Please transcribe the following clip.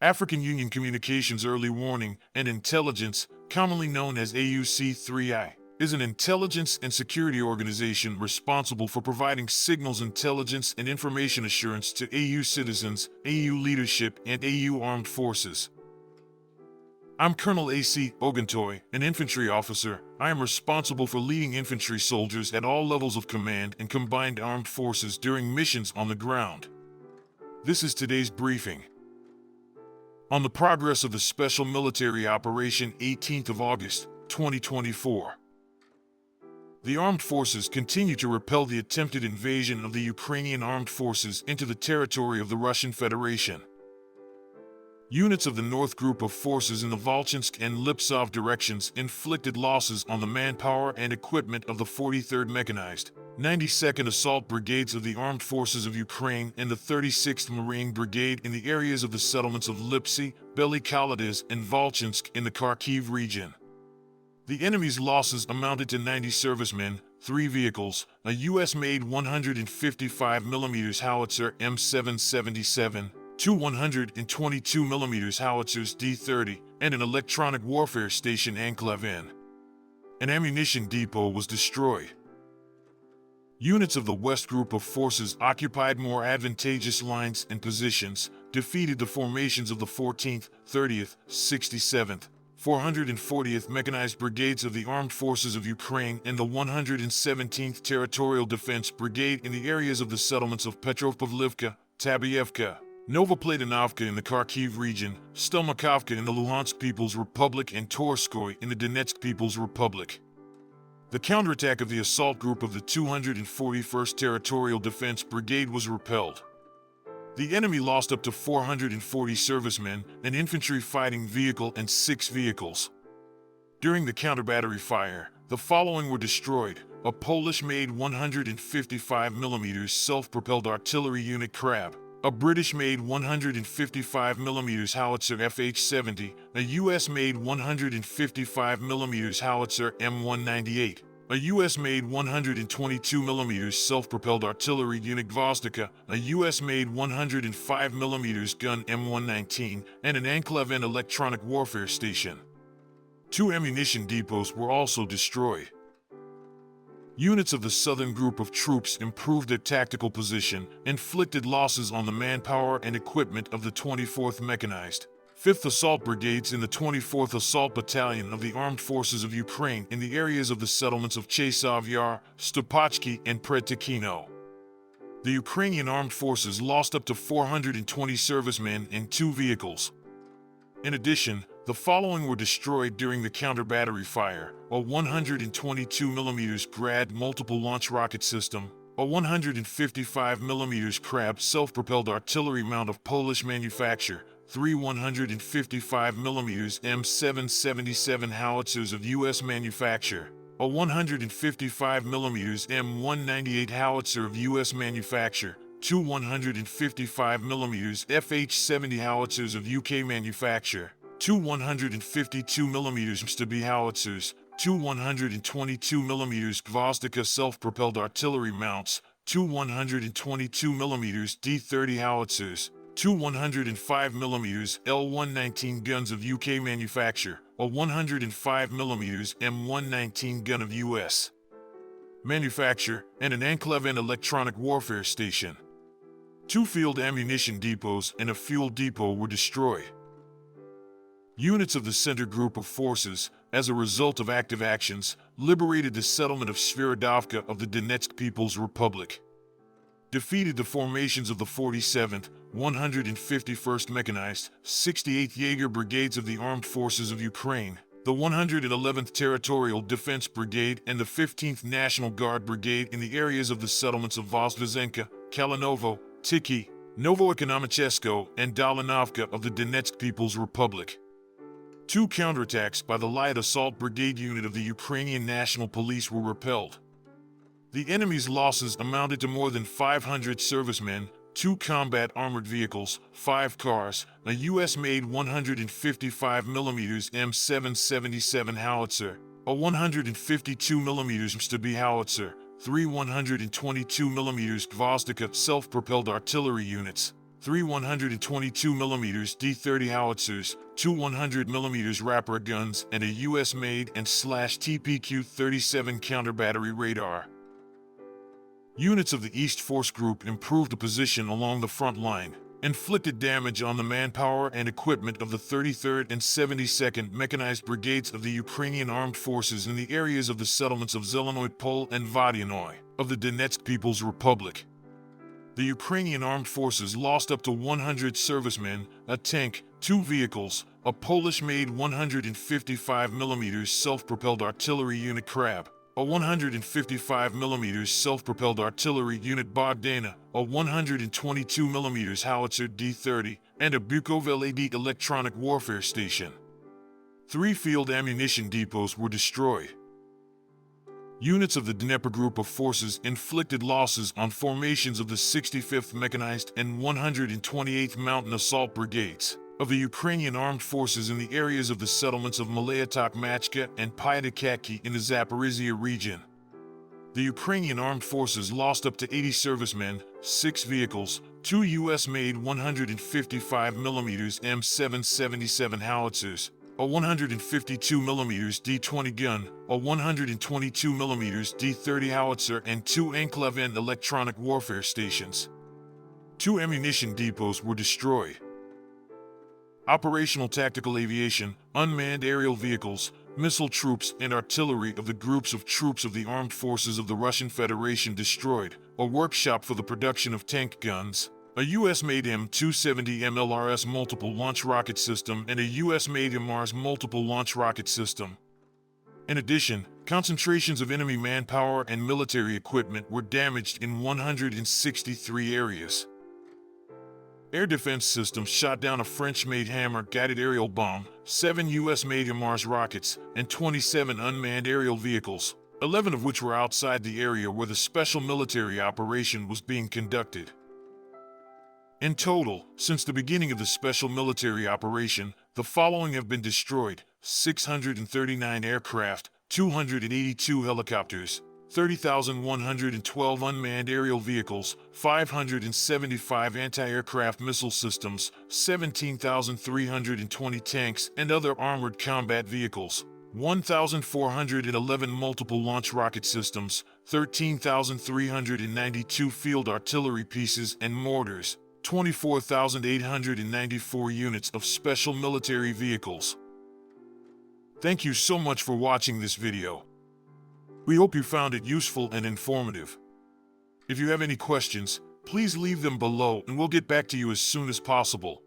African Union Communications Early Warning and Intelligence, commonly known as AUC3I, is an intelligence and security organization responsible for providing signals intelligence and information assurance to AU citizens, AU leadership, and AU armed forces. I'm Colonel A.C. Oguntoye, an infantry officer. I am responsible for leading infantry soldiers at all levels of command and combined armed forces during missions on the ground. This is today's briefing. On the progress of the Special Military Operation 18th of August, 2024. The armed forces continue to repel the attempted invasion of the Ukrainian armed forces into the territory of the Russian Federation. Units of the North Group of Forces in the Volchansk and Liptsov directions inflicted losses on the manpower and equipment of the 43rd Mechanized, 92nd Assault Brigades of the Armed Forces of Ukraine and the 36th Marine Brigade in the areas of the settlements of Lipsy, Bely Kaladyz, and Volchansk in the Kharkiv region. The enemy's losses amounted to 90 servicemen, 3 vehicles, a U.S.-made 155mm howitzer M777, 2 122mm howitzers D-30, and an electronic warfare station enclave in. An ammunition depot was destroyed. Units of the West Group of Forces occupied more advantageous lines and positions, defeated the formations of the 14th, 30th, 67th, 440th Mechanized Brigades of the Armed Forces of Ukraine and the 117th Territorial Defense Brigade in the areas of the settlements of Petrovpavlivka, Tabyevka, Novoplatonovka in the Kharkiv region, Stelmakovka in the Luhansk People's Republic, and Torskoy in the Donetsk People's Republic. The counterattack of the assault group of the 241st Territorial Defense Brigade was repelled. The enemy lost up to 440 servicemen, an infantry fighting vehicle, and 6 vehicles. During the counter-battery fire, the following were destroyed: a Polish-made 155mm self-propelled artillery unit Crab, a British-made 155mm howitzer FH-70, a US-made 155mm howitzer M198, a US-made 122mm self-propelled artillery unit Gvozdika, a US-made 105mm gun M119, and an enclave-in electronic warfare station. 2 ammunition depots were also destroyed. Units of the Southern Group of Troops improved their tactical position, inflicted losses on the manpower and equipment of the 24th Mechanized, 5th Assault Brigades in the 24th Assault Battalion of the Armed Forces of Ukraine in the areas of the settlements of Chasov Yar, Stopachki, and Pretikino. The Ukrainian Armed Forces lost up to 420 servicemen and 2 vehicles. In addition, the following were destroyed during the counter-battery fire: a 122mm Grad multiple launch rocket system, a 155mm Crab self-propelled artillery mount of Polish manufacture, 3 155mm M777 howitzers of U.S. manufacture, a 155mm M198 howitzer of U.S. manufacture, 2 155mm FH-70 howitzers of UK manufacture, 2 152mm Mstab howitzers, 2 122mm Gvozdika self-propelled artillery mounts, 2 122mm D-30 howitzers, 2 105mm L-119 guns of UK manufacture, a 105mm M119 gun of US manufacture, and an enclave-in electronic warfare station. 2 field ammunition depots and a fuel depot were destroyed. Units of the Center Group of Forces, as a result of active actions, liberated the settlement of Sviridovka of the Donetsk People's Republic. Defeated the formations of the 47th, 151st Mechanized, 68th Jaeger Brigades of the Armed Forces of Ukraine, the 111th Territorial Defense Brigade, and the 15th National Guard Brigade in the areas of the settlements of Vozdvizenka, Kalinovo, Tiki, Novoekonomichesko, and Dolinovka of the Donetsk People's Republic. 2 counterattacks by the Light Assault Brigade unit of the Ukrainian National Police were repelled. The enemy's losses amounted to more than 500 servicemen, 2 combat armored vehicles, 5 cars, a US-made 155mm M777 howitzer, a 152mm Mstab howitzer, 3 122mm Gvozdika self-propelled artillery units, 3 122mm D-30 howitzers, 2 100mm Raptor guns, and a US-made and /TPQ-37 counter-battery radar. Units of the East Force Group improved the position along the front line, inflicted damage on the manpower and equipment of the 33rd and 72nd Mechanized Brigades of the Ukrainian Armed Forces in the areas of the settlements of Zelenoy Pol and Vodyanoy of the Donetsk People's Republic. The Ukrainian Armed Forces lost up to 100 servicemen, a tank, 2 vehicles, a Polish-made 155mm self-propelled artillery unit Crab, a 155mm self-propelled artillery unit Bogdana, a 122mm howitzer D-30, and a Bukovel AD electronic warfare station. 3 field ammunition depots were destroyed. Units of the Dnieper Group of Forces inflicted losses on formations of the 65th Mechanized and 128th Mountain Assault Brigades of the Ukrainian Armed Forces in the areas of the settlements of Malayatok-Machka and Pyatykaki in the Zaporizhia region. The Ukrainian Armed Forces lost up to 80 servicemen, 6 vehicles, 2 US-made 155mm M777 howitzers, a 152mm D-20 gun, a 122mm D-30 howitzer, and 2 Anklavin electronic warfare stations. 2 ammunition depots were destroyed. Operational tactical aviation, unmanned aerial vehicles, missile troops, and artillery of the groups of troops of the armed forces of the Russian Federation destroyed, a workshop for the production of tank guns, a US-made M270 MLRS multiple launch rocket system, and a US-made MRS multiple launch rocket system. In addition, concentrations of enemy manpower and military equipment were damaged in 163 areas. Air defense systems shot down a French-made Hammer guided aerial bomb, 7 US-made MRS rockets, and 27 unmanned aerial vehicles, 11 of which were outside the area where the special military operation was being conducted. In total, since the beginning of the special military operation, the following have been destroyed: 639 aircraft, 282 helicopters, 30,112 unmanned aerial vehicles, 575 anti-aircraft missile systems, 17,320 tanks and other armored combat vehicles, 1,411 multiple launch rocket systems, 13,392 field artillery pieces and mortars, 24,894 units of special military vehicles. Thank you so much for watching this video. We hope you found it useful and informative. If you have any questions, please leave them below and we'll get back to you as soon as possible.